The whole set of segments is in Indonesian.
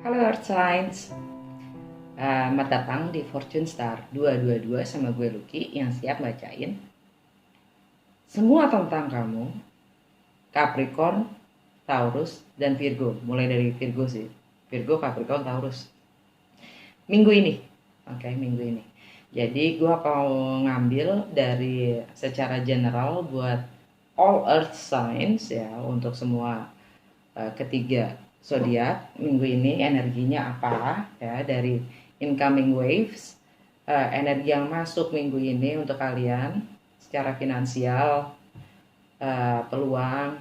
Halo Earth Signs, selamat datang di Fortune Star 222 sama gue Lucky yang siap bacain semua tentang kamu, Capricorn, Taurus, dan Virgo. Mulai dari Virgo sih, Virgo, Capricorn, Taurus. Minggu ini, oke, minggu ini. Jadi gue mau ngambil dari secara general buat all Earth Signs ya, untuk semua ketiga zodiak minggu ini energinya apa ya, dari incoming waves, energi yang masuk minggu ini untuk kalian secara finansial, peluang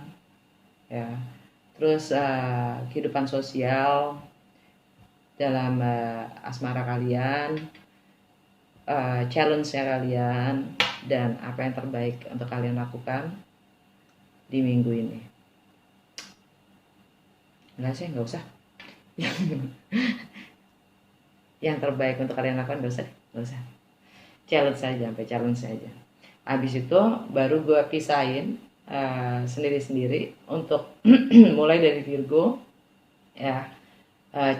ya, terus kehidupan sosial dalam asmara kalian, challenge-nya kalian, dan apa yang terbaik untuk kalian lakukan di minggu ini. Enggak sih, nggak usah. Yang terbaik untuk kalian lakukan nggak usah. Challenge saja, sampai challenge saja. Habis itu baru gue pisahin sendiri-sendiri untuk mulai dari Virgo ya,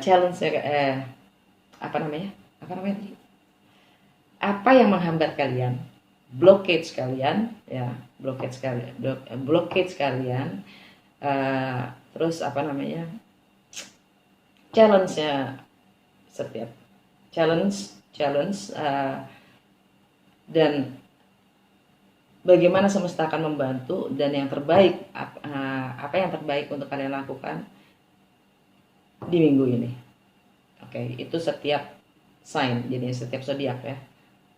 challenge apa namanya apa yang menghambat kalian, blockage kalian ya, blockage kalian, terus apa namanya, challenge-nya, setiap challenge dan bagaimana semesta akan membantu, dan yang terbaik apa yang terbaik untuk kalian lakukan di minggu ini. Oke, itu setiap sign, jadi setiap zodiak ya.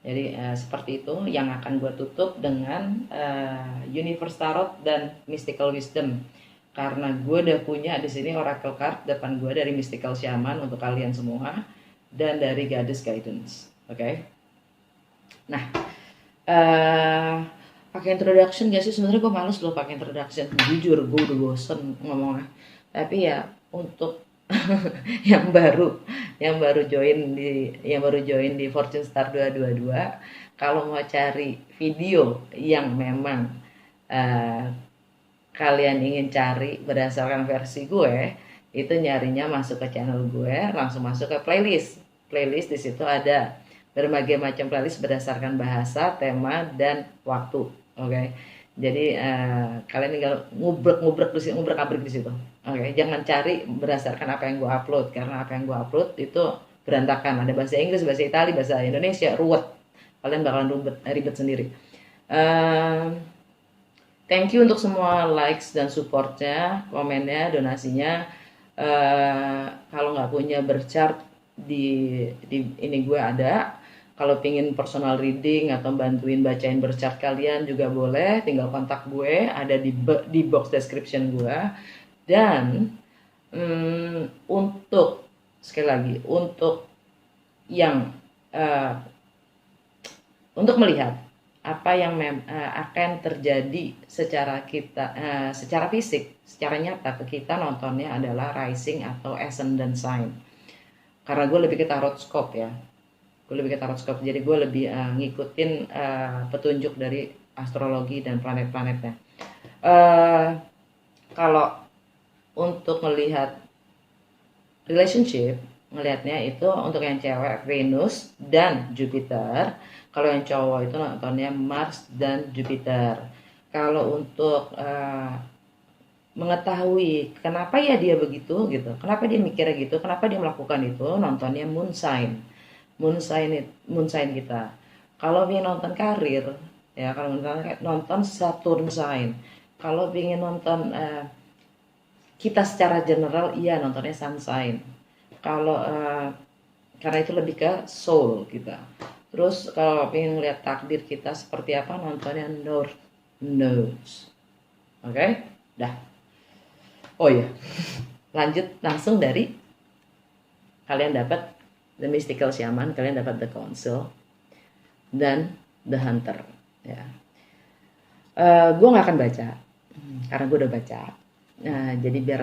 Jadi seperti itu yang akan gue tutup dengan Universe Tarot dan Mystical Wisdom. Karena gue udah punya di sini Oracle card depan gue dari Mystical Shaman untuk kalian semua, dan dari Goddess Guidance. Oke. Nah, pakai introduction gak sih? Sebenarnya gue males loh pakai introduction. Jujur, gue udah bosen ngomongnya. Tapi ya untuk yang baru join di Fortune Star 222, kalau mau cari video yang memang kalian ingin cari berdasarkan versi gue, itu nyarinya masuk ke channel gue, langsung masuk ke playlist. Di situ ada berbagai macam playlist berdasarkan bahasa, tema, dan waktu. Oke. Jadi kalian tinggal ngubrek abrik di situ. Oke, jangan cari berdasarkan apa yang gue upload, karena apa yang gue upload itu berantakan. Ada bahasa Inggris, bahasa Italia, bahasa Indonesia, ruwet. Kalian bakalan ribet sendiri. Thank you untuk semua likes dan supportnya, komennya, donasinya. Kalau nggak punya berchart di ini gue ada. Kalau pingin personal reading atau bantuin bacain berchart kalian juga boleh, tinggal kontak gue, ada di box description gue. Dan untuk sekali lagi, untuk yang untuk melihat apa yang akan terjadi secara fisik, secara nyata ke kita, nontonnya adalah rising atau ascendant sign. Karena gue lebih ke tarot scope ya. Jadi gue lebih ngikutin petunjuk dari astrologi dan planet-planetnya. Kalau untuk melihat relationship, ngelihatnya itu untuk yang cewek Venus dan Jupiter. Kalau yang cowok itu nontonnya Mars dan Jupiter. Kalau untuk mengetahui kenapa ya dia begitu gitu, kenapa dia mikirnya gitu, kenapa dia melakukan itu, nontonnya moon sign kita. Kalau ingin nonton karir ya, kalau nonton Saturn sign. Kalau ingin nonton kita secara general, iya nontonnya sun sign. Kalau karena itu lebih ke soul kita. Terus kalau ingin lihat takdir kita seperti apa, nontonnya North Nodes. Oke? Dah. Oh iya. Lanjut langsung dari kalian dapat The Mystical Shaman, kalian dapat The Council dan The Hunter ya. Gue nggak akan baca karena gue udah baca. Jadi biar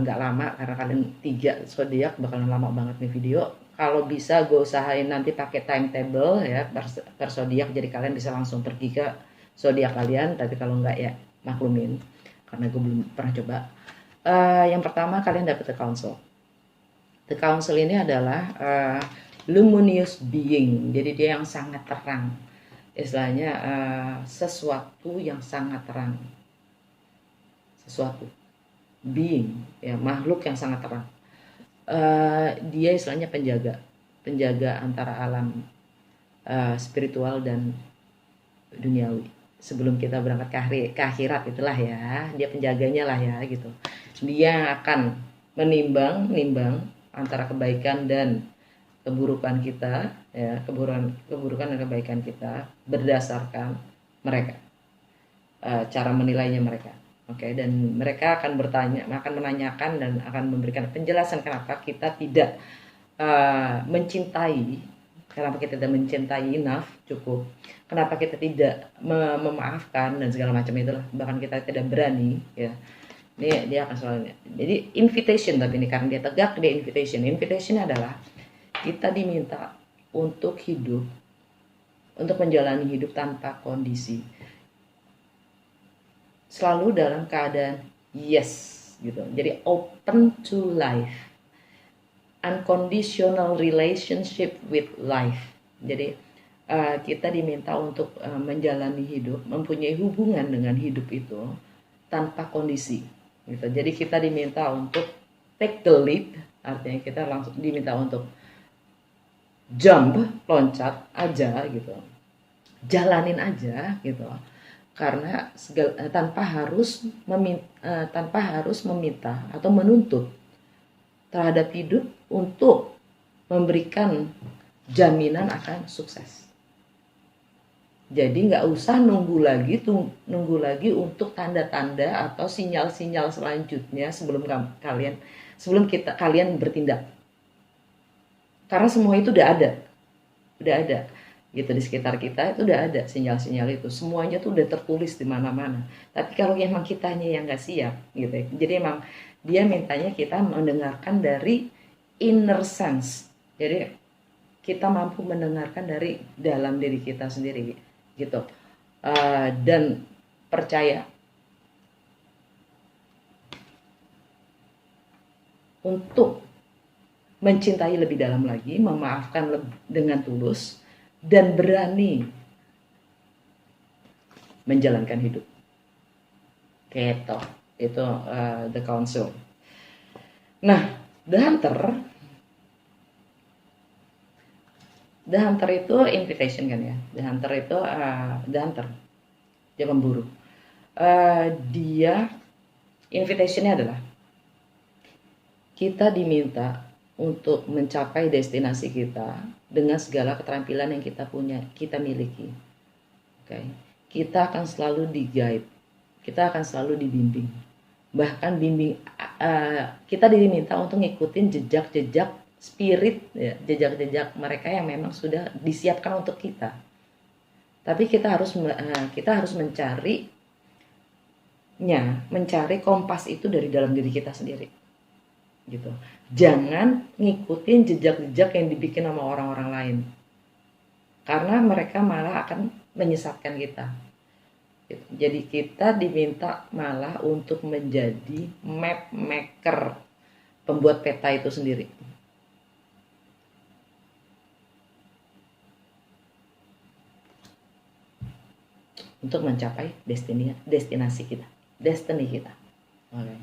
nggak lama, karena kalian 3 zodiak bakalan lama banget nih video. Kalau bisa gue usahain nanti pakai timetable ya per zodiak, jadi kalian bisa langsung pergi ke zodiak kalian. Tapi kalau nggak ya maklumin, karena gue belum pernah coba. Yang pertama kalian dapat The Council. The council ini adalah luminous being, jadi dia yang sangat terang, istilahnya sesuatu yang sangat terang, sesuatu being, ya, makhluk yang sangat terang. Dia istilahnya penjaga antara alam spiritual dan duniawi. Sebelum kita berangkat ke akhirat, itulah ya, dia penjaganya lah ya gitu. Dia akan menimbang antara kebaikan dan keburukan kita, ya, keburukan dan kebaikan kita berdasarkan mereka, cara menilainya mereka. Oke, dan mereka akan menanyakan dan akan memberikan penjelasan kenapa kita tidak mencintai, kenapa kita tidak mencintai enough, cukup, kenapa kita tidak memaafkan dan segala macam itulah, bahkan kita tidak berani, ya. Ini dia akan selalu, jadi invitation, tapi ini karena dia tegak, dia invitation adalah kita diminta untuk hidup, untuk menjalani hidup tanpa kondisi, selalu dalam keadaan yes gitu, jadi open to life, unconditional relationship with life. Jadi kita diminta untuk menjalani hidup, mempunyai hubungan dengan hidup itu tanpa kondisi gitu. Jadi kita diminta untuk take the lead, artinya kita langsung diminta untuk jump, loncat aja gitu, jalanin aja gitu, karena tanpa harus meminta atau menuntut terhadap hidup untuk memberikan jaminan akan sukses. Jadi nggak usah nunggu lagi untuk tanda-tanda atau sinyal-sinyal selanjutnya sebelum kalian bertindak. Karena semua itu udah ada gitu, di sekitar kita itu udah ada sinyal-sinyal itu, semuanya tuh udah tertulis di mana-mana. Tapi kalau emang kitanya yang nggak siap gitu ya, jadi emang dia mintanya kita mendengarkan dari inner sense. Jadi kita mampu mendengarkan dari dalam diri kita sendiri gitu, dan percaya untuk mencintai lebih dalam lagi, memaafkan dengan tulus, dan berani menjalankan hidup. Gitu. Itu the council. Nah, the hunter itu invitation kan ya. The hunter itu dia pemburu. Dia invitationnya adalah kita diminta untuk mencapai destinasi kita dengan segala keterampilan yang kita miliki. Oke. Kita akan selalu di-guide, kita akan selalu dibimbing. Bahkan kita diminta untuk ngikutin jejak-jejak spirit, ya, jejak-jejak mereka yang memang sudah disiapkan untuk kita. Tapi kita harus mencari kompas itu dari dalam diri kita sendiri. Gitu. Jangan ngikutin jejak-jejak yang dibikin sama orang-orang lain. Karena mereka malah akan menyesatkan kita. Gitu. Jadi kita diminta malah untuk menjadi map maker, pembuat peta itu sendiri. Untuk mencapai destinasi kita, destiny kita. Oke.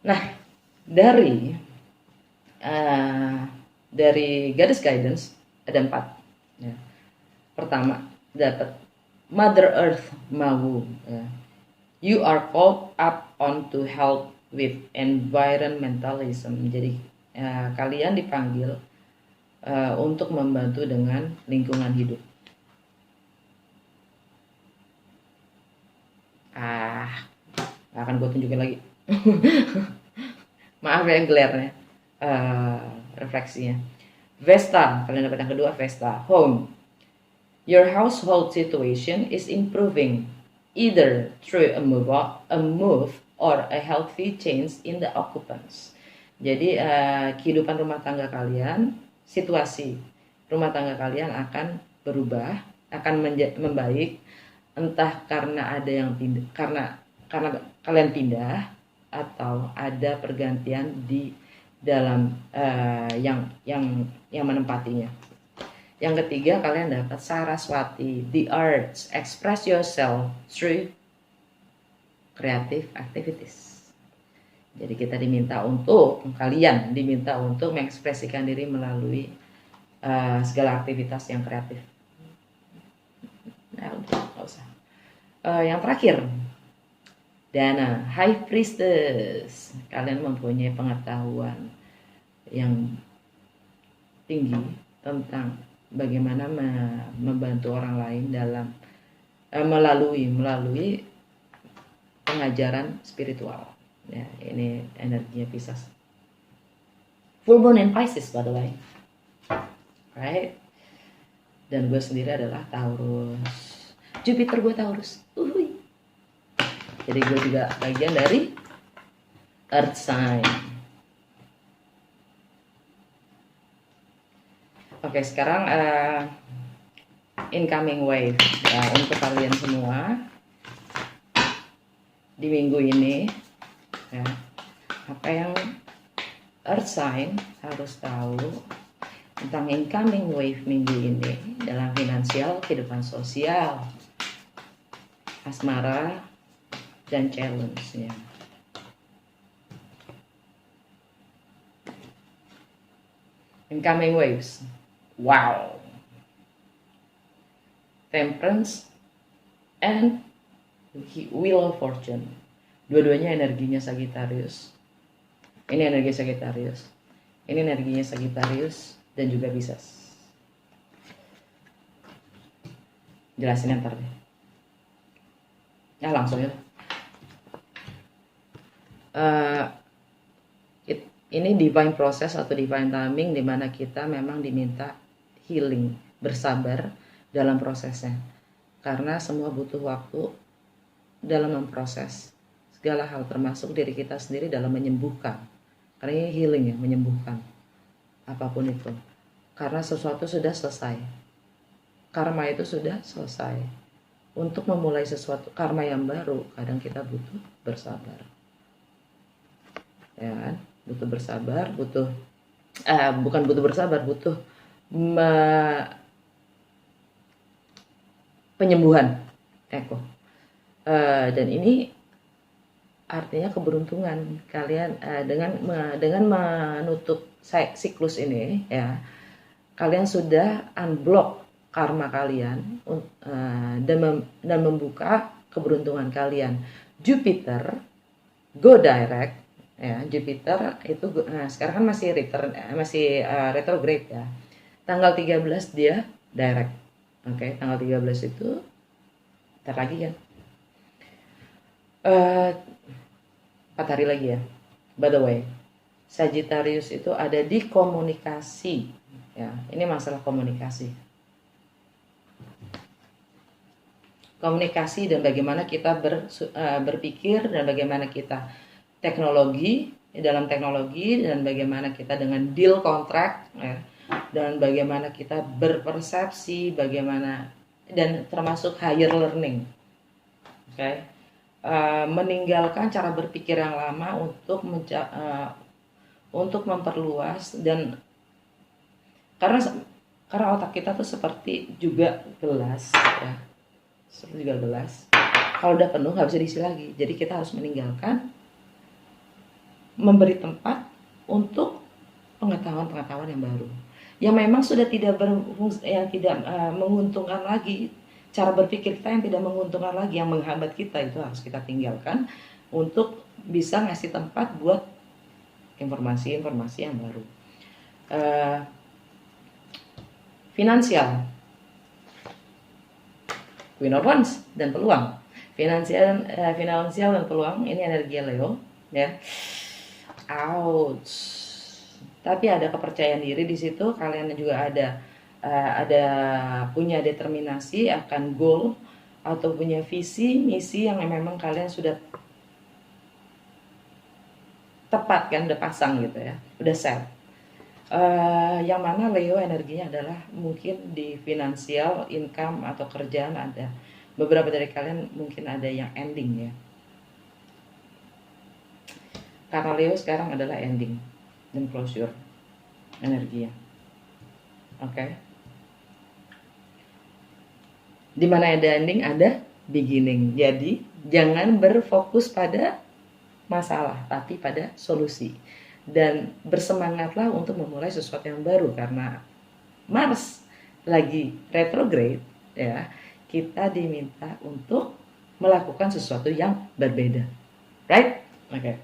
Nah, dari Goddess Guidance ada 4. Ya. Pertama, dapat Mother Earth Mawu. Ya. You are called up on to help with environmentalism. Jadi kalian dipanggil untuk membantu dengan lingkungan hidup. Akan gue tunjukin lagi. Maaf ya glare-nya, refleksinya. Vesta, kalian dapat yang kedua, Vesta, home. Your household situation is improving either through a move or a healthy change in the occupants. Jadi kehidupan rumah tangga kalian, situasi rumah tangga kalian akan berubah, akan membaik, entah karena ada yang pindah, karena kalian pindah, atau ada pergantian di dalam yang menempatinya. Yang ketiga, kalian dapat Saraswati, the arts, express yourself through creative activities. Jadi kalian diminta untuk mengekspresikan diri melalui segala aktivitas yang kreatif. Nah, udah, nggak usah. Yang terakhir, Dana, High Priestess. Kalian mempunyai pengetahuan yang tinggi tentang bagaimana membantu orang lain dalam melalui pengajaran spiritual. Ya, ini energinya Pisces. Full moon in Pisces, by the way. Right? Dan gue sendiri adalah Taurus. Jupiter gue Taurus. Jadi gue juga bagian dari Earth sign. Oke, sekarang incoming wave ya, untuk kalian semua di minggu ini ya, apa yang Earth sign harus tahu tentang incoming wave minggu ini dalam finansial, kehidupan sosial, asmara, dan challenge-nya. Incoming waves. Wow. Temperance and Wheel of Fortune. Dua-duanya energinya Sagittarius. Ini energi Sagittarius. Ini energinya Sagittarius dan juga Pisces. Jelasin ntar deh. Ya langsung ya. Ini divine process atau divine timing di mana kita memang diminta healing, bersabar dalam prosesnya. Karena semua butuh waktu dalam memproses segala hal, termasuk diri kita sendiri dalam menyembuhkan. Karena ini healing ya, menyembuhkan apapun itu. Karena sesuatu sudah selesai. Karma itu sudah selesai. Untuk memulai sesuatu karma yang baru, kadang kita butuh bersabar. Ya kan? Butuh bersabar, bukan butuh bersabar, butuh penyembuhan. Dan ini artinya keberuntungan kalian dengan menutup siklus ini ya, kalian sudah unblock karma kalian dan membuka keberuntungan kalian. Jupiter go direct ya, Jupiter itu sekarang kan masih retrograde ya. Tanggal 13 dia direct. Oke, tanggal 13 itu ntar lagi kan. 4 hari lagi ya. By the way, Sagittarius itu ada di komunikasi ya. Ini masalah komunikasi. Komunikasi dan bagaimana kita berpikir dan bagaimana kita dalam teknologi dan bagaimana kita dengan deal kontrak ya, dan bagaimana kita berpersepsi, bagaimana dan termasuk higher learning. Okay? Meninggalkan cara berpikir yang lama untuk memperluas, dan karena otak kita tuh seperti juga gelas ya, seperti juga gelas. Kalau udah penuh nggak bisa diisi lagi, jadi kita harus meninggalkan, memberi tempat untuk pengetahuan yang baru, yang memang sudah tidak menguntungkan lagi. Cara berpikir kita yang tidak menguntungkan lagi, yang menghambat kita, itu harus kita tinggalkan untuk bisa ngasih tempat buat informasi-informasi yang baru. Finansial, Queen of Wands dan peluang. Finansial dan peluang ini energi Leo ya. Ouch. Tapi ada kepercayaan diri di situ. Kalian juga ada punya determinasi akan goal atau punya visi misi yang memang kalian sudah tepat kan, udah pasang gitu ya, udah set. Yang mana Leo energinya adalah mungkin di finansial, income atau kerjaan ada. Beberapa dari kalian mungkin ada yang ending ya. Karena Leo sekarang adalah ending. dan closure energinya. Oke. Di mana ada ending, ada beginning. Jadi jangan berfokus pada masalah, tapi pada solusi. Dan bersemangatlah untuk memulai sesuatu yang baru, karena Mars lagi retrograde, ya. Kita diminta untuk melakukan sesuatu yang berbeda, right? Oke.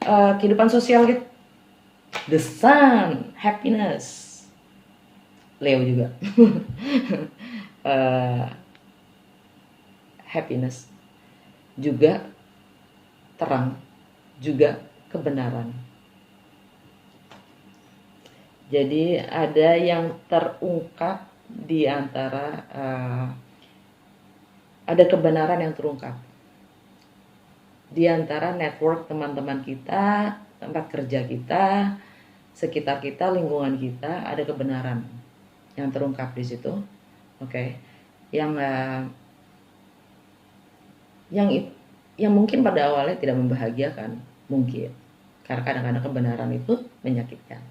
Kehidupan sosial kita, the sun, happiness, Leo juga. Happiness juga terang, juga kebenaran. Jadi ada yang terungkap di antara ada kebenaran yang terungkap di antara network teman-teman kita, tempat kerja kita, sekitar kita, lingkungan kita, ada kebenaran yang terungkap di situ. Oke. Yang mungkin pada awalnya tidak membahagiakan, mungkin karena kadang-kadang kebenaran itu menyakitkan,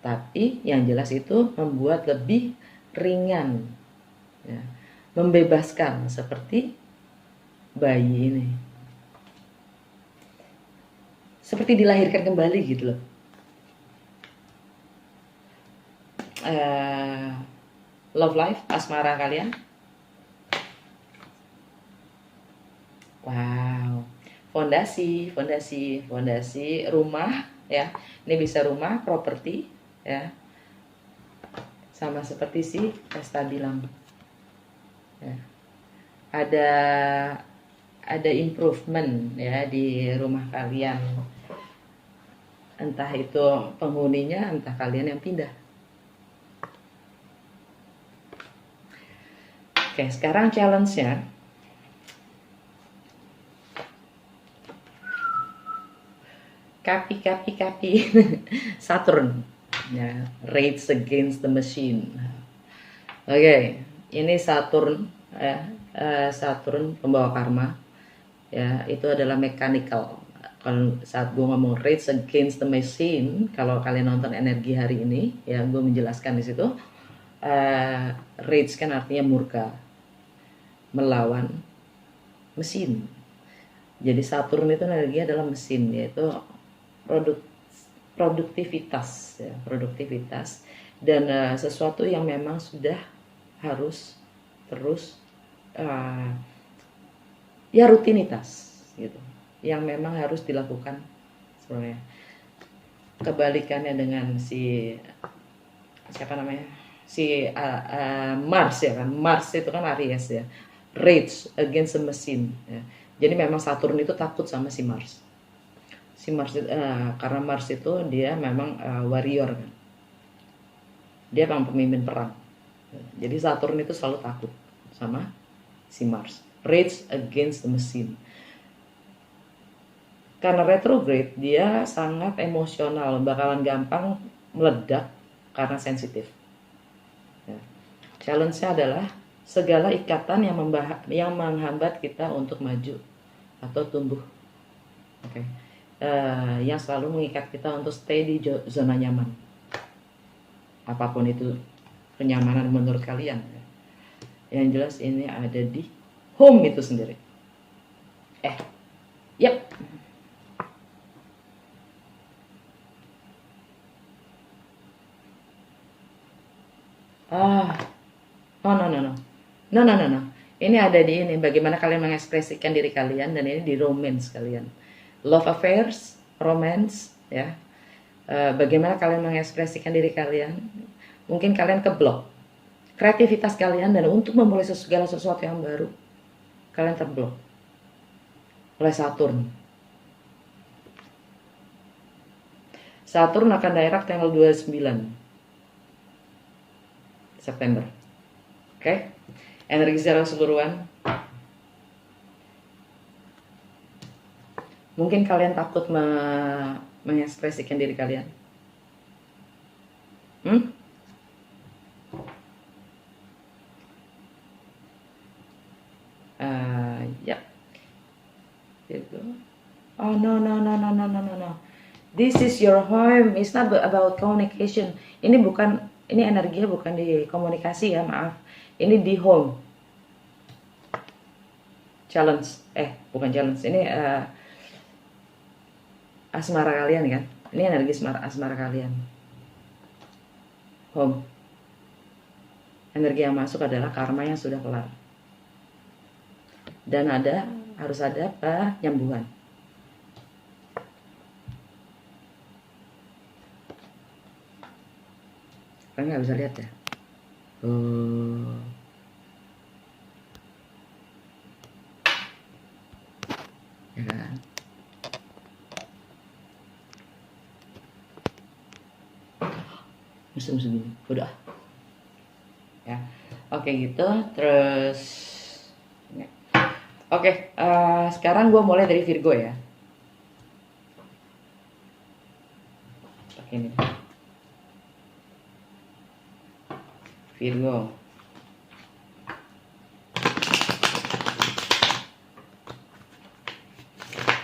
tapi yang jelas itu membuat lebih ringan, ya, membebaskan, seperti bayi ini, seperti dilahirkan kembali gitu loh. Love life, asmara kalian. Wow, fondasi rumah, ya. Ini bisa rumah, properti, ya. Sama seperti si Pesta bilang, ya. Ada improvement, ya, di rumah kalian. Entah itu penghuninya, entah kalian yang pindah. Oke, sekarang challenge-nya. Kapi Saturn, ya, Rage Against the Machine. Oke, ini Saturn, ya, Saturn pembawa karma, ya, itu adalah mechanical. Kalau saat gue ngomong Rage Against the Machine, kalau kalian nonton energi hari ini, ya, gue menjelaskan di situ. Rage kan artinya murka, melawan mesin. Jadi Saturn itu energinya adalah mesin, yaitu produktivitas, ya, produktivitas, dan sesuatu yang memang sudah harus terus, ya, rutinitas gitu, yang memang harus dilakukan sebenarnya. Kebalikannya dengan si siapa namanya, si Mars, ya kan, Mars itu kan Aries, ya, Rage Against the Machine, ya. Jadi memang Saturn itu takut sama si Mars. Si Mars karena Mars itu dia memang warrior kan, dia memang pemimpin perang. Jadi Saturn itu selalu takut sama si Mars. Rage Against the Machine. Karena retrograde dia sangat emosional, bakalan gampang meledak karena sensitif, ya. Challenge-nya adalah segala ikatan yang menghambat kita untuk maju atau tumbuh, oke. Yang selalu mengikat kita untuk stay di zona nyaman, apapun itu kenyamanan menurut kalian, ya. Yang jelas ini ada di home itu sendiri. Yep. No. Ini ada di ini, bagaimana kalian mengekspresikan diri kalian, dan ini di romance kalian. Love affairs, romance, ya. Bagaimana kalian mengekspresikan diri kalian. Mungkin kalian keblok kreativitas kalian, dan untuk memulai segala sesuatu yang baru, kalian terblok oleh Saturn. Saturn akan direct tanggal 29 September. Oke. Energi secara keseluruhan. Mungkin kalian takut mengekspresikan diri kalian. Ya. Gitu. Oh no. This is your home. It's not about communication. Ini bukan, ini energinya bukan di komunikasi ya, maaf. Ini di home. Challenge, bukan challenge. Ini asmara kalian kan. Ini energi asmara kalian. Home. Energi yang masuk adalah karma yang sudah kelar. Dan harus ada penyembuhan. Kalian nggak bisa lihat ya. Ya kan. Musuh-musuh gini, udah. Ya, oke gitu. Terus, oke, sekarang gue mulai dari Virgo ya. Oke ini. Virgo.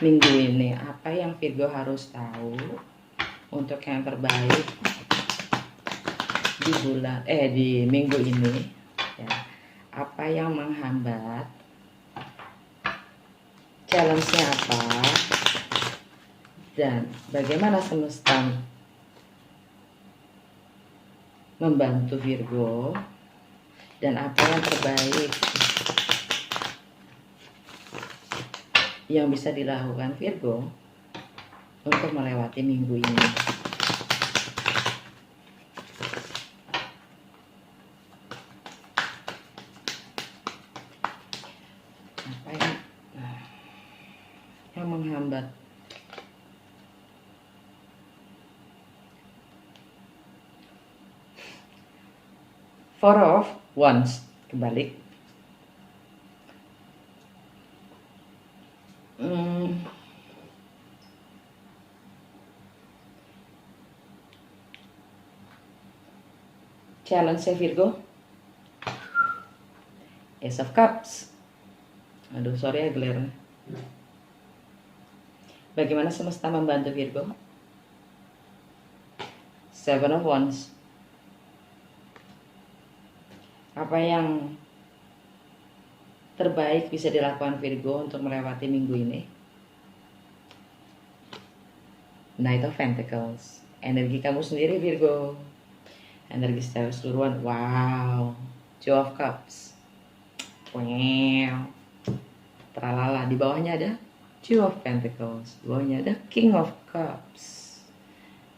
Minggu ini apa yang Virgo harus tahu untuk yang terbaik di minggu ini ya. Apa yang menghambat, challenge-nya apa, dan bagaimana semesta membantu Virgo, dan apa yang terbaik yang bisa dilakukan Virgo untuk melewati minggu ini. Apa yang menghambat? Four of Wands kebalik. Challenge Virgo. Ace of Cups. Aduh, sorry ya glare. Bagaimana semesta membantu Virgo? Seven of Wands. Apa yang terbaik bisa dilakukan Virgo untuk melewati minggu ini? Knight of Pentacles. Energi kamu sendiri Virgo. Energi secara keseluruhan. Wow. Two of Cups. Wow. Tralala. Di bawahnya ada Two of Pentacles. Di bawahnya ada King of Cups.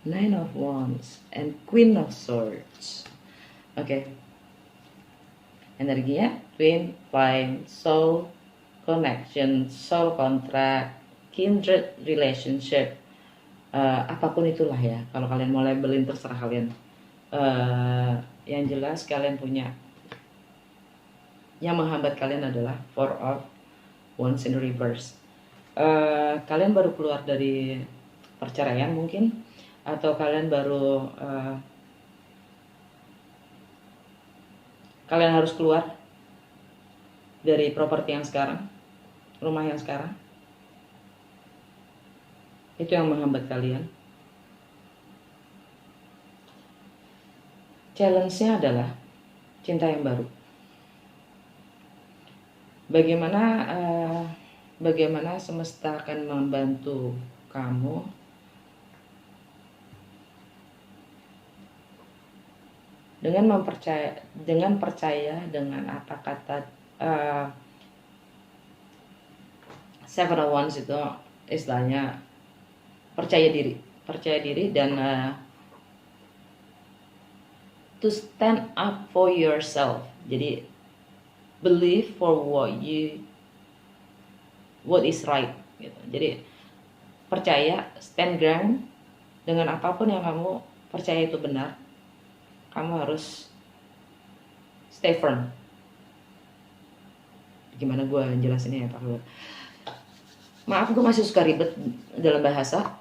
Nine of Wands. And Queen of Swords. Oke. Energinya Twin Flame, Soul Connection, Soul Contract, Kindred Relationship. Apapun itulah ya. Kalau kalian mau labelin terserah kalian. Yang jelas kalian punya, yang menghambat kalian adalah Four of Wands in reverse. Kalian baru keluar dari perceraian mungkin, atau kalian baru kalian harus keluar dari properti yang sekarang, rumah yang sekarang. Itu yang menghambat kalian. Challenge-nya adalah cinta yang baru. Bagaimana semesta akan membantu kamu dengan percaya dengan apa kata Seven of Wands itu istilahnya percaya diri dan to stand up for yourself. Jadi believe for what is right gitu. Jadi percaya, stand ground dengan apapun yang kamu percaya itu benar. Kamu harus stay firm. Gimana gue jelasinnya ya Pak Luar? Maaf, gue masih suka ribet dalam bahasa.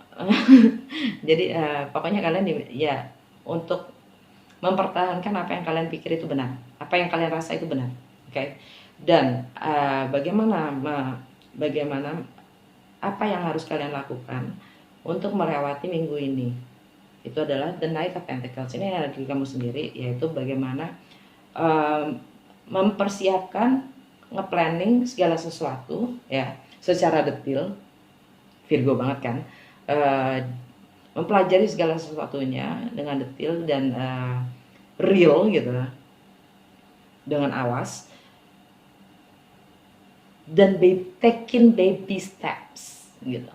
Jadi pokoknya kalian ya untuk mempertahankan apa yang kalian pikir itu benar, apa yang kalian rasa itu benar, oke? Dan bagaimana apa yang harus kalian lakukan untuk melewati minggu ini. Itu adalah the Knight of Pentacles. Ini adalah diri kamu sendiri, yaitu bagaimana mempersiapkan, nge-planning segala sesuatu ya secara detail. Virgo banget kan, mempelajari segala sesuatunya dengan detail dan real gitu, dengan awas, dan taking baby steps gitu,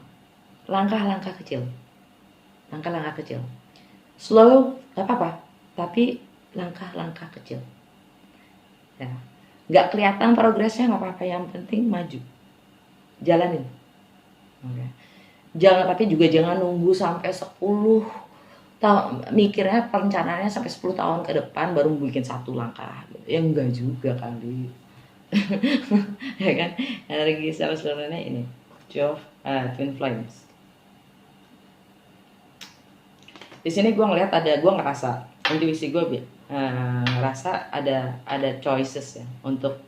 langkah-langkah kecil, slow gak apa-apa, tapi langkah-langkah kecil ya, nggak kelihatan progresnya nggak apa-apa, yang penting maju, jalanin. Okay. Tapi juga jangan nunggu sampai 10 tahun, mikirnya perencanaannya sampai 10 tahun ke depan baru bikin satu langkah gitu. Ya enggak juga kali. Ya kan, energi sama sebenarnya ini Twin Flames. Di sini gue ngelihat gue ngerasa, intuisi gue ngerasa ada choices ya untuk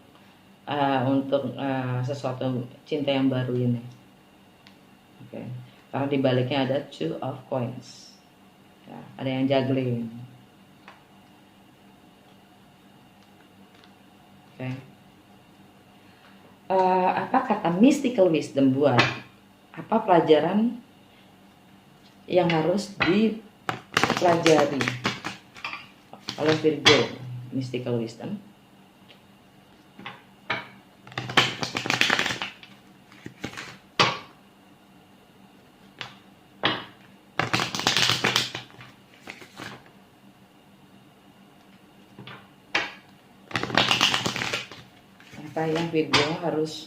sesuatu cinta yang baru ini. Oke. Karena di baliknya ada Two of Coins. Ya, ada yang juggling. Oke. Apa kata mystical wisdom buat apa pelajaran yang harus dipelajari oleh Virgo? Mystical wisdom. Apa yang Virgo harus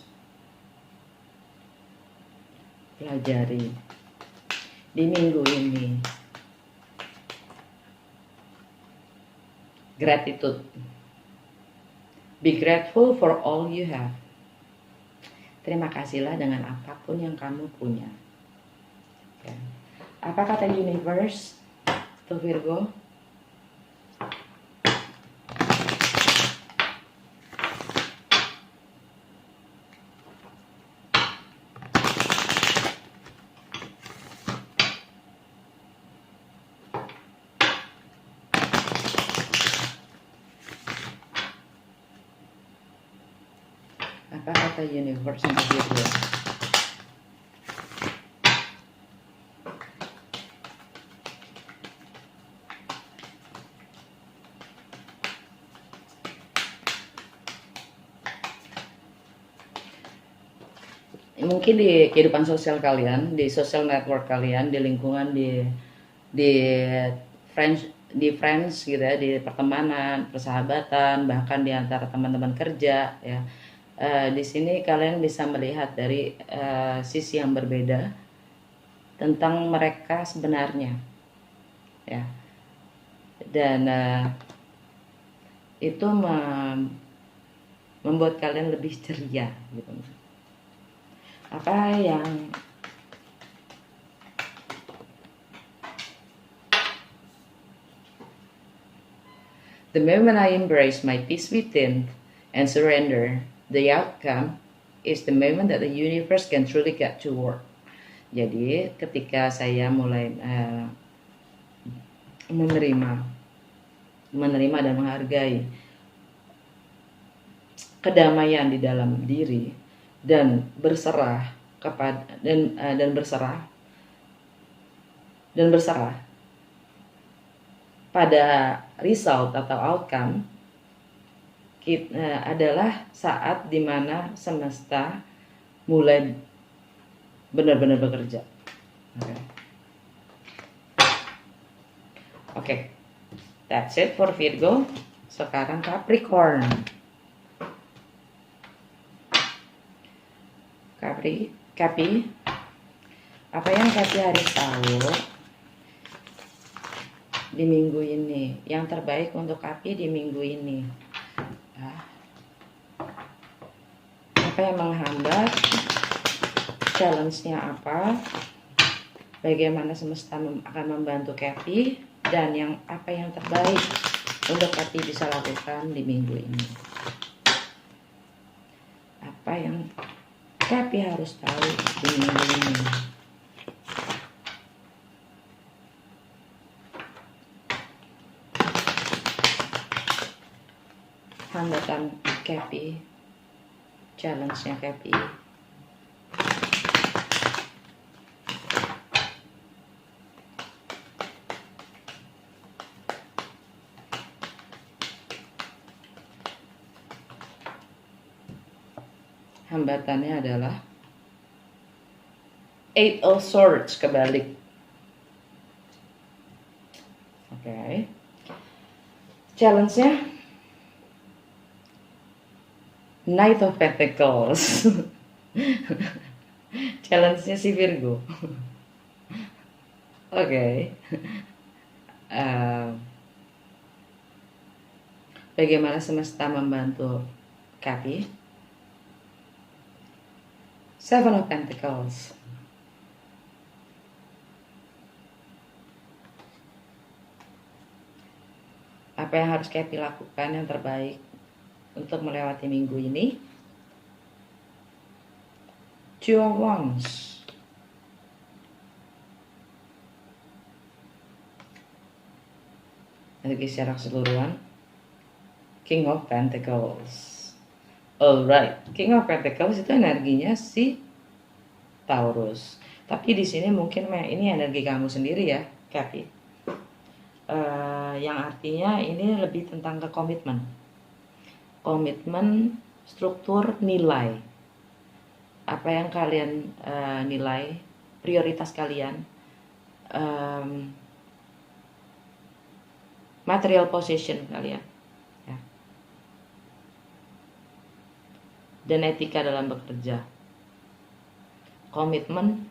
pelajari di minggu ini? Gratitude. Be grateful for all you have. Terima kasihlah dengan apapun yang kamu punya. Okay. Apa kata universe untuk Virgo? Apa kata universe untuk Virgo? Mungkin di kehidupan sosial kalian, di social network kalian, di lingkungan, di friends gitu ya, di pertemanan, persahabatan, bahkan di antara teman-teman kerja ya. Di sini kalian bisa melihat dari sisi yang berbeda tentang mereka sebenarnya ya, dan itu membuat kalian lebih ceria gitu. Apa yang the moment I embrace my peace within and surrender, the outcome is the moment that the universe can truly get to work. Jadi ketika saya mulai menerima dan menghargai kedamaian di dalam diri dan berserah kepada dan berserah pada result atau outcome, adalah saat dimana semesta mulai benar-benar bekerja. Oke. That's it for Virgo. Sekarang Capricorn. Capi, apa yang Capi harus tahu di minggu ini? Yang terbaik untuk Capi di minggu ini. Apa yang menghambat? Challenge-nya apa? Bagaimana semesta akan membantu Capi? Dan apa yang terbaik untuk Capi bisa lakukan di minggu ini? Apa yang Capi harus tahu di minggu ini? hambatan Kepi, challenge-nya Kepi. Hambatannya adalah Eight of Swords kebalik. Oke. Challenge-nya Knight of Pentacles. Challenge-nya si Virgo. Oke. Bagaimana semesta membantu Kepi? Seven of Pentacles. Apa yang harus Kepi lakukan yang terbaik untuk melewati minggu ini? Two of Wands. Energi secara keseluruhan. King of Pentacles. Alright, King of Pentacles itu energinya si Taurus. Tapi di sini mungkin ini energi kamu sendiri ya, Kepi. Yang artinya ini lebih tentang ke komitmen, struktur, nilai. Apa yang kalian nilai, prioritas kalian, material possession kalian. Dan etika dalam bekerja, komitmen,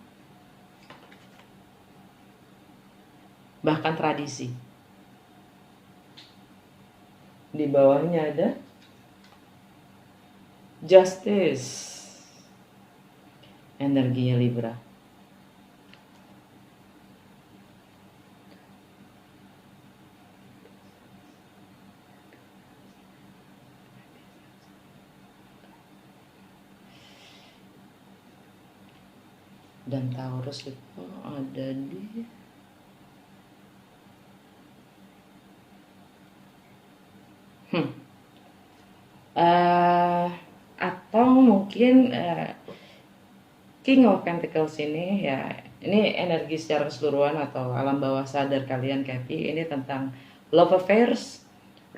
bahkan tradisi. Di bawahnya ada Justice, energinya Libra. Dan Taurus itu ada di atau mungkin King of Pentacles ini ya, ini energi secara keseluruhan atau alam bawah sadar kalian, Kepi. Ini tentang love affairs,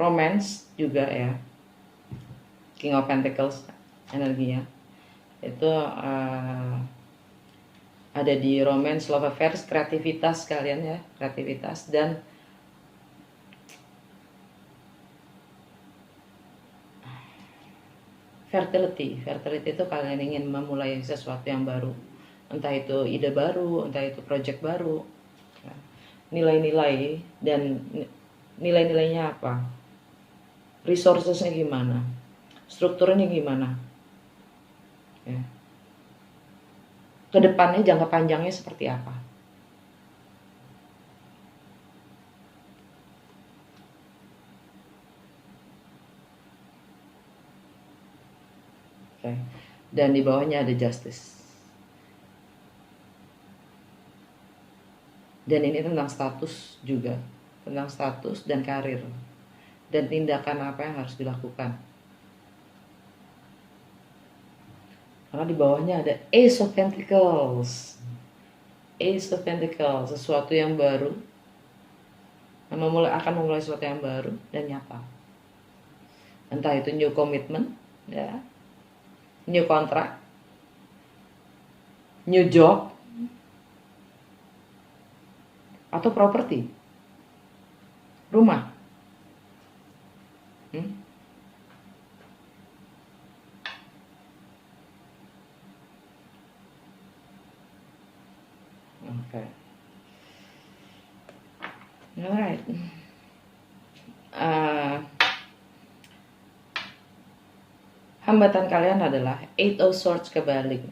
romance juga ya. King of Pentacles energinya itu ada di romance, love affairs, kreativitas kalian ya, kreativitas dan fertility itu kalian ingin memulai sesuatu yang baru, entah itu ide baru, entah itu project baru. Nilai-nilai dan nilai-nilainya apa, resourcesnya gimana, strukturnya gimana ya. Kedepannya jangka panjangnya seperti apa. Okay. Dan di bawahnya ada Justice. Dan ini tentang status juga, tentang status dan karir, dan tindakan apa yang harus dilakukan. Karena di bawahnya ada Ace of Pentacles. Ace of Pentacles, sesuatu yang baru, akan memulai sesuatu yang baru dan nyata. Entah itu new commitment, ya, new contract, new job, atau properti, rumah. Okay. Alright. Hambatan kalian adalah Eight of Swords kebalik.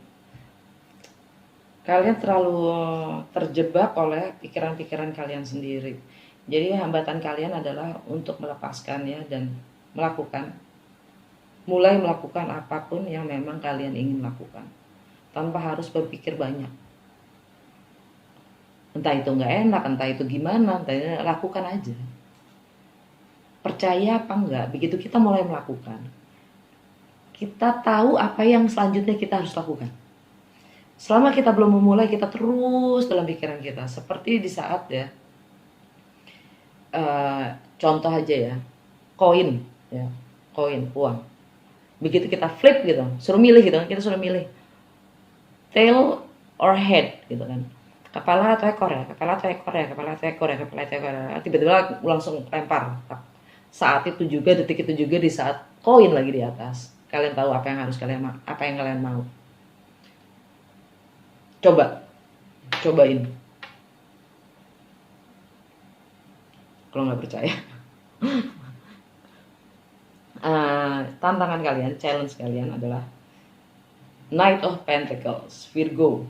Kalian terlalu terjebak oleh pikiran-pikiran kalian sendiri. Jadi hambatan kalian adalah untuk melepaskan ya, dan mulai melakukan apapun yang memang kalian ingin lakukan, tanpa harus berpikir banyak. Entah itu nggak enak, entah itu gimana, entah itu lakukan aja. percaya apa enggak, begitu kita mulai melakukan, kita tahu apa yang selanjutnya kita harus lakukan. Selama kita belum memulai, kita terus dalam pikiran kita. Seperti di saat ya, contoh aja ya, koin, ya, koin, uang. Begitu kita flip gitu, suruh milih gitu, kita suruh milih tail or head gitu kan. Kepala atau ekor ya, kepala atau ekor ya, kepala atau ekor ya, kepala atau ekor ya. Tiba-tiba langsung lempar. Saat itu juga, detik itu juga, di saat koin lagi di atas. Kalian tahu apa yang kalian mau. Cobain. Kalau nggak percaya, tantangan kalian, challenge kalian adalah Knight of Pentacles, Virgo.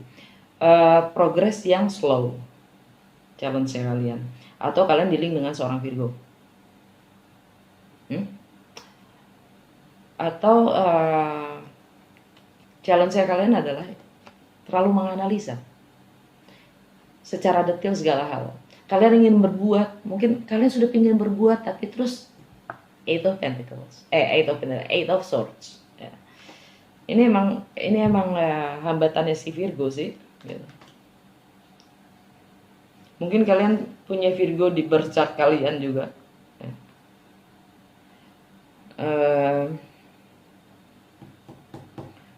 Progres yang slow, challenge kalian. Atau kalian dealing dengan seorang Virgo. Atau challenge kalian adalah terlalu menganalisa secara detail segala hal. Kalian ingin berbuat, mungkin kalian sudah ingin berbuat, tapi terus Eight of Pentacles, Eight of Swords. Ya. Ini emang hambatannya si Virgo sih. Gitu. Mungkin kalian punya Virgo di birth chart kalian juga. Ya.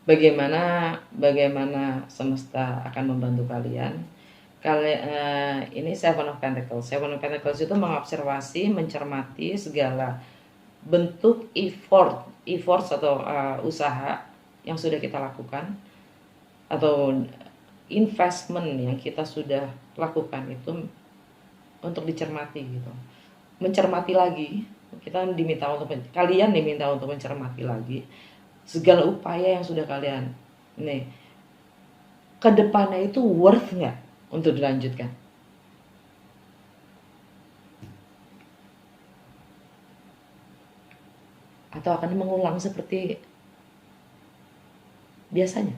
Bagaimana semesta akan membantu kalian. Ini Seven of Pentacles. Seven of Pentacles itu mengobservasi, mencermati segala bentuk effort atau usaha yang sudah kita lakukan, atau investment yang kita sudah lakukan itu untuk dicermati gitu. Mencermati lagi, kalian diminta untuk mencermati lagi segala upaya yang sudah kalian kedepannya itu worth nggak untuk dilanjutkan. Atau akan mengulang seperti biasanya.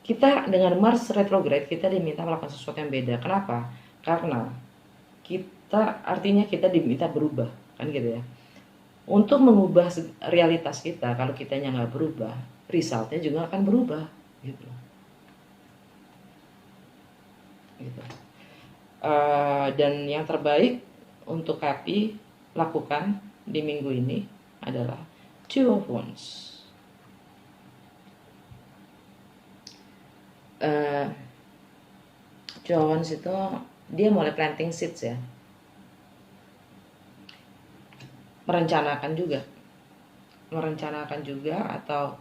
Kita dengan Mars retrograde, kita diminta melakukan sesuatu yang beda. Kenapa? Karena artinya kita diminta berubah, kan gitu ya. Untuk mengubah realitas kita, kalau kitanya nggak berubah, resultnya juga akan berubah, gitu. Dan yang terbaik untuk Happy lakukan di minggu ini adalah Two of Wands. Two of Wands itu dia mulai planting seeds ya. Merencanakan juga atau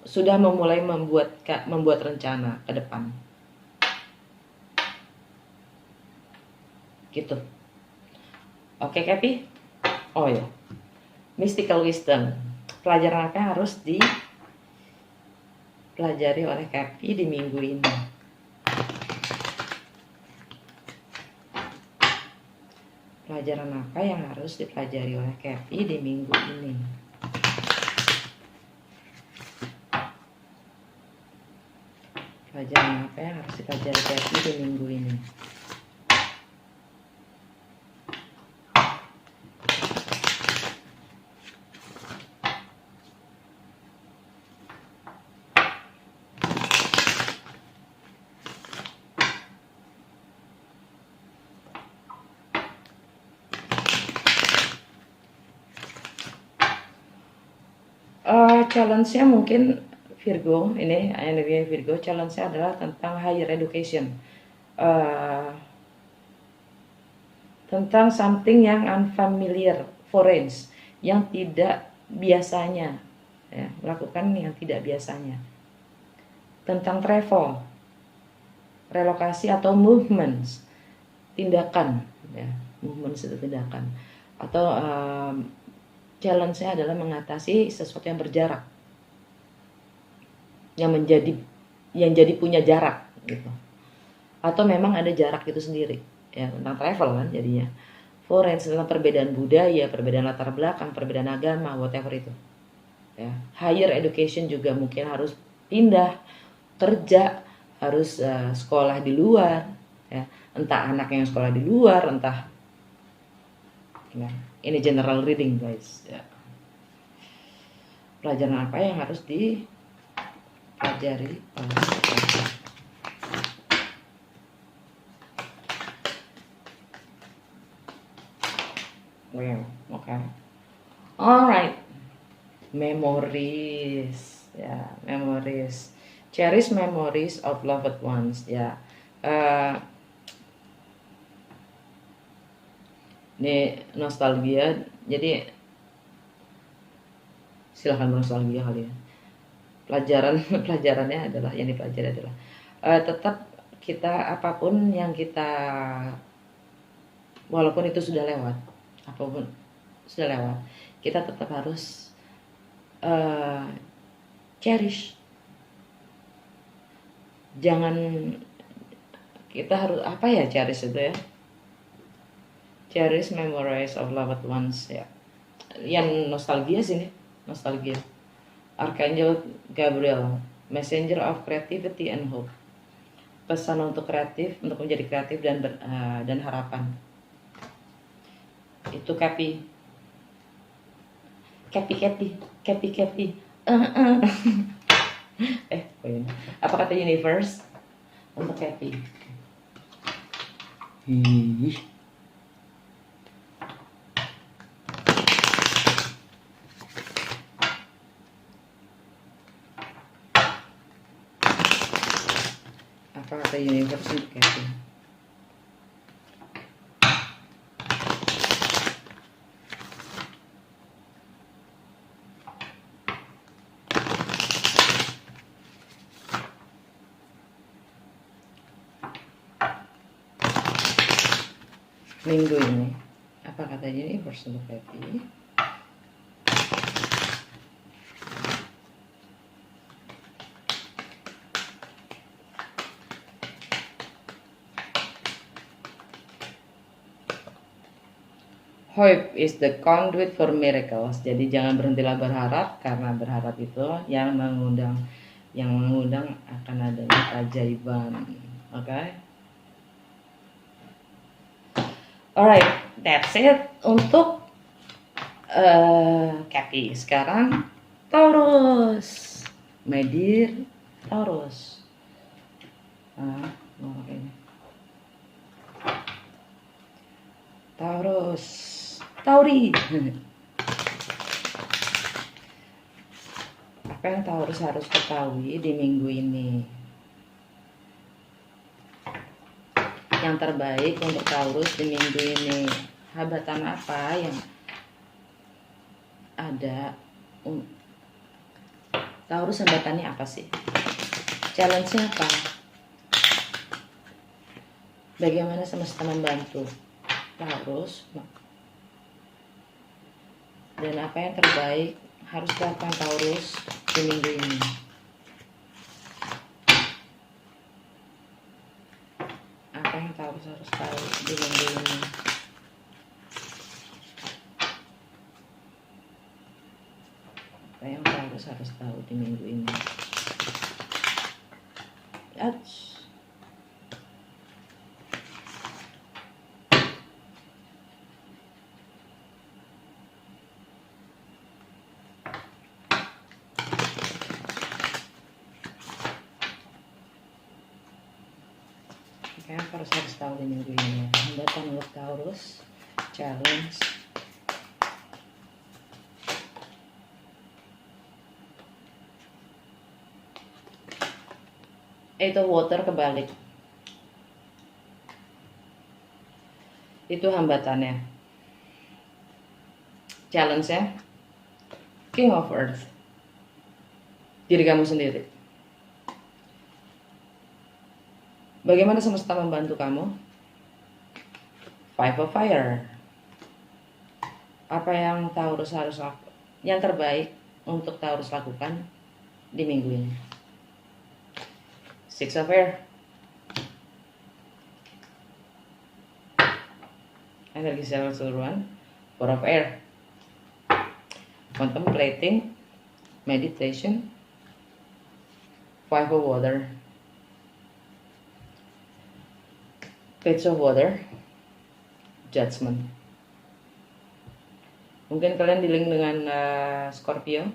sudah memulai membuat rencana ke depan gitu. Oke, Cappy. Oh ya, mystical wisdom, pelajaran apa yang harus dipelajari oleh Cappy di minggu ini? Pelajaran apa yang harus dipelajari oleh Cappy di minggu ini? Pelajaran apa yang harus dipelajari Cappy di minggu ini? Challenge-nya mungkin Virgo, ini energi Virgo, challenge-nya adalah tentang higher education, tentang something yang unfamiliar, foreign, yang tidak biasanya ya, melakukan yang tidak biasanya, tentang travel, relokasi atau movements, tindakan ya, movements itu tindakan, atau challenge-nya adalah mengatasi sesuatu yang berjarak, yang jadi punya jarak gitu, atau memang ada jarak itu sendiri ya, tentang travel kan jadinya, foreign, tentang perbedaan budaya, perbedaan latar belakang, perbedaan agama, whatever itu ya. Higher education juga mungkin harus pindah kerja harus sekolah di luar, ya. Entah anak yang sekolah di luar, entah ya. Ini general reading guys, ya. Pelajaran apa yang harus dipelajari pas sekolah? Well, okay. Alright. Memories, ya, memories. Cherish memories of loved ones, ya. Ini nostalgia, jadi silahkan bernostalgia kali ya. Pelajarannya adalah yang dipelajari adalah tetap kita apapun yang kita, walaupun itu sudah lewat, apapun sudah lewat, kita tetap harus cherish. Jangan, kita harus apa ya, cherish itu ya, cherish memories of loved ones, ya. Yang nostalgia sini, nostalgia. Archangel Gabriel, messenger of creativity and hope. Pesan untuk kreatif, untuk menjadi kreatif dan harapan. Itu Cappy. Apa kata universe untuk Cappy? Apa kata universe untuk Cappy? Minggu ini, apa kata universe untuk Cappy? Hope is the conduit for miracles. Jadi jangan berhentilah berharap, karena berharap itu yang mengundang akan adanya keajaiban. Okay? Alright, that's it untuk Cappy. Sekarang Taurus, my dear Taurus. Taurus, Tauri. Apa yang Taurus harus ketahui di minggu ini? Yang terbaik untuk Taurus di minggu ini, hambatan apa yang ada? Taurus hambatannya apa sih? Challenge-nya apa? Bagaimana semesta membantu Taurus? Dan apa yang terbaik harus dilakukan Taurus di minggu ini? Apa yang Taurus harus tahu di minggu ini? Apa yang Taurus harus tahu di minggu ini? Kayak harus tahu di minggu ini. Hambatan untuk Taurus, challenge. Itu water kebalik. Itu hambatannya. Challenge-nya King of Earth. Diri kamu sendiri. Bagaimana semesta membantu kamu? Five of Fire. Apa yang Taurus harus lakukan? Yang terbaik untuk Taurus lakukan di minggu ini? Six of Air. Energi secara keseluruhan. Four of Air. Contemplating, meditation. Five of Water. Page of Water, Judgment. Mungkin kalian dealing dengan Scorpio,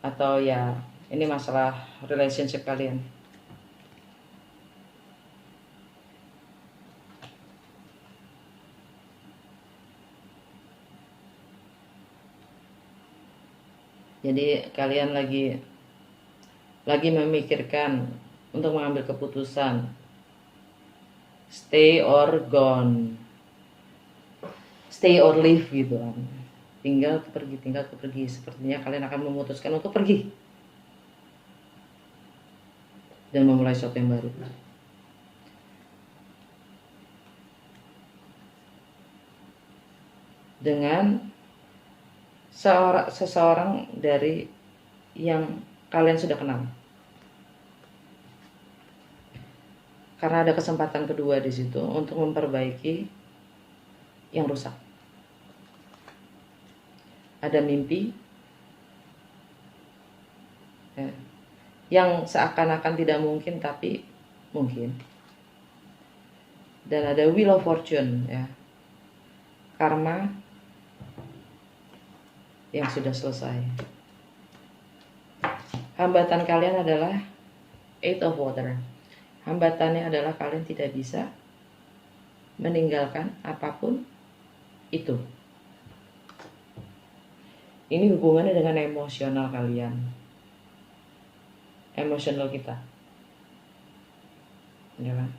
atau ya ini masalah relationship kalian. Jadi kalian lagi memikirkan untuk mengambil keputusan stay or gone, stay or leave gitu kan. Tinggal pergi. Sepertinya kalian akan memutuskan untuk pergi dan memulai sesuatu yang baru. Dengan seseorang dari yang kalian sudah kenal. Karena ada kesempatan kedua di situ untuk memperbaiki yang rusak. Ada mimpi ya, yang seakan-akan tidak mungkin tapi mungkin. Dan ada Wheel of Fortune ya, karma yang sudah selesai. Hambatan kalian adalah Eight of Water. Hambatannya adalah kalian tidak bisa meninggalkan apapun itu. Ini hubungannya dengan emosional kalian, emosional kita, ya kan?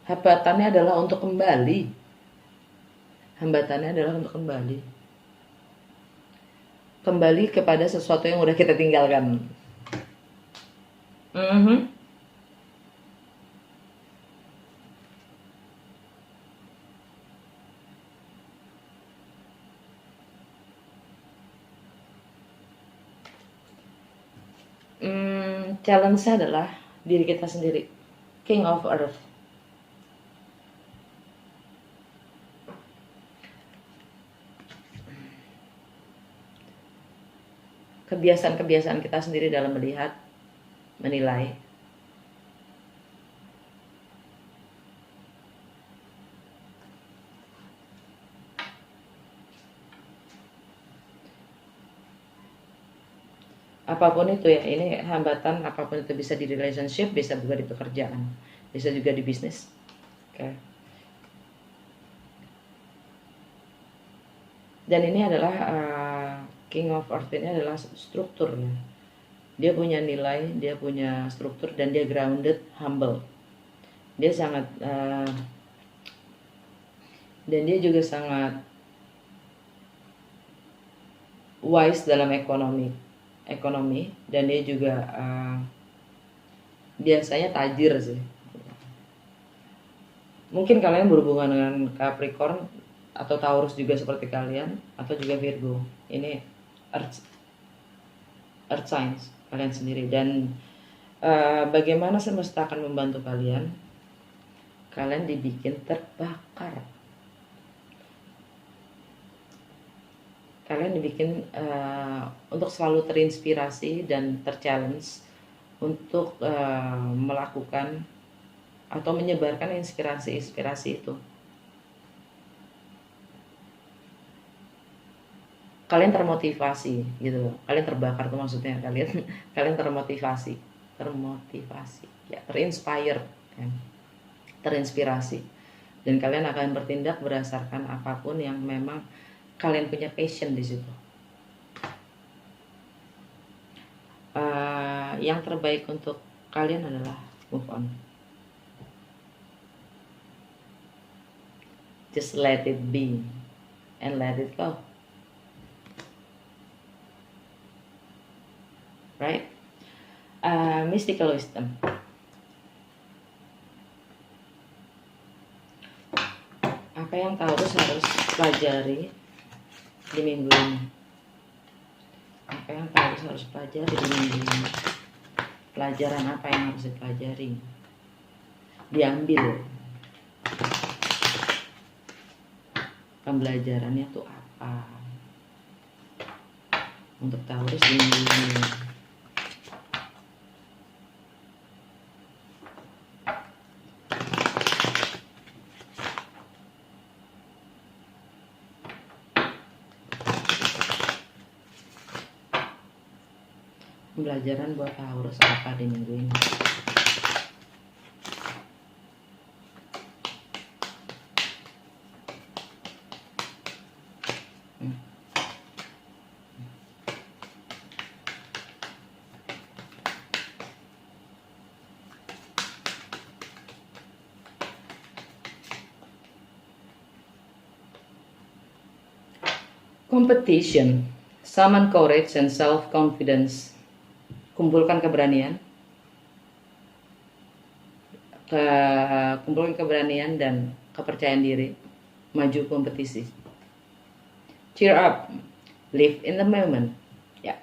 Hambatannya adalah untuk kembali. Hambatannya adalah untuk kembali. Kembali kepada sesuatu yang udah kita tinggalkan. Challenge-nya adalah diri kita sendiri. King of Earth. Kebiasaan-kebiasaan kita sendiri dalam melihat, menilai. Apapun itu ya, ini hambatan apapun itu, bisa di relationship, bisa juga di pekerjaan, bisa juga di bisnis. Oke. Dan ini adalah King of Earth ini adalah strukturnya. Dia punya nilai, dia punya struktur, dan dia grounded, humble. Dia sangat dan dia juga sangat wise dalam ekonomi, dan dia juga biasanya tajir sih. Mungkin kalian berhubungan dengan Capricorn atau Taurus juga seperti kalian, atau juga Virgo. Ini earth signs kalian sendiri. Dan bagaimana semesta akan membantu kalian? Kalian dibikin terbakar. Kalian dibikin untuk selalu terinspirasi dan terchallenge untuk melakukan atau menyebarkan inspirasi-inspirasi itu. Kalian termotivasi gitu, kalian terbakar tuh maksudnya, kalian termotivasi ya, terinspire kan? Terinspirasi, dan kalian akan bertindak berdasarkan apapun yang memang kalian punya passion di situ. Yang terbaik untuk kalian adalah move on, just let it be and let it go. Right? Mystical wisdom. Apa yang Taurus harus pelajari di minggu ini? Apa yang Taurus harus pelajari di minggu ini? Pelajaran apa yang harus dipelajari? Diambil. pembelajarannya tuh apa untuk Taurus ini. Pembelajaran buat Taurus apa di minggu ini? Competition, summon courage and self-confidence. Kumpulkan keberanian, dan kepercayaan diri, maju kompetisi. Cheer up, live in the moment. Ya,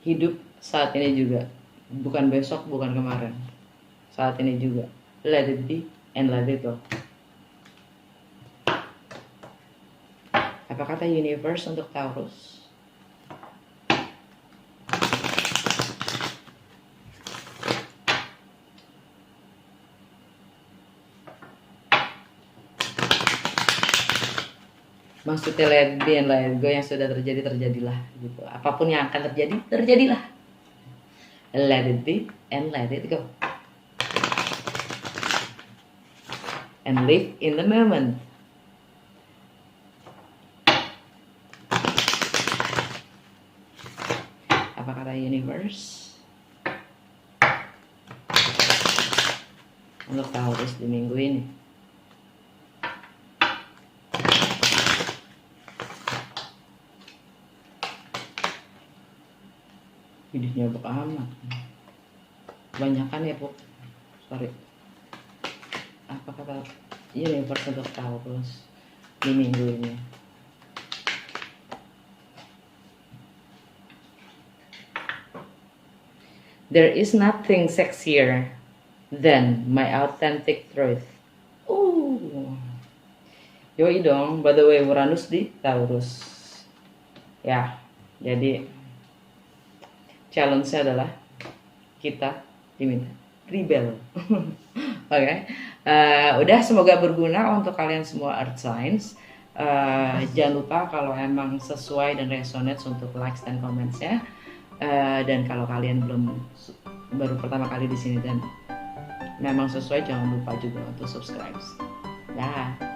hidup saat ini juga, bukan besok, bukan kemarin. Saat ini juga, let it be and let it go. Apa kata universe untuk Taurus? Maksudnya let it be and let it go, yang sudah terjadi terjadilah gitu. Apapun yang akan terjadi terjadilah. Let it be and let it go. And live in the moment. Apa kata universe untuk Taurus di minggu ini? Hidupnya buk amat, kebanyakan ya Bu, sorry. Apa kata universe untuk Taurus di minggu ini? There is nothing sexier than my authentic truth. Yoi dong, by the way, Uranus di Taurus. Ya, jadi challenge-nya adalah kita diminta rebel. Oke. Udah, semoga berguna untuk kalian semua Earth Signs. Jangan lupa kalau emang sesuai dan resonate untuk likes dan comments-nya. Dan kalau kalian baru pertama kali di sini dan memang sesuai, jangan lupa juga untuk subscribe. Dah.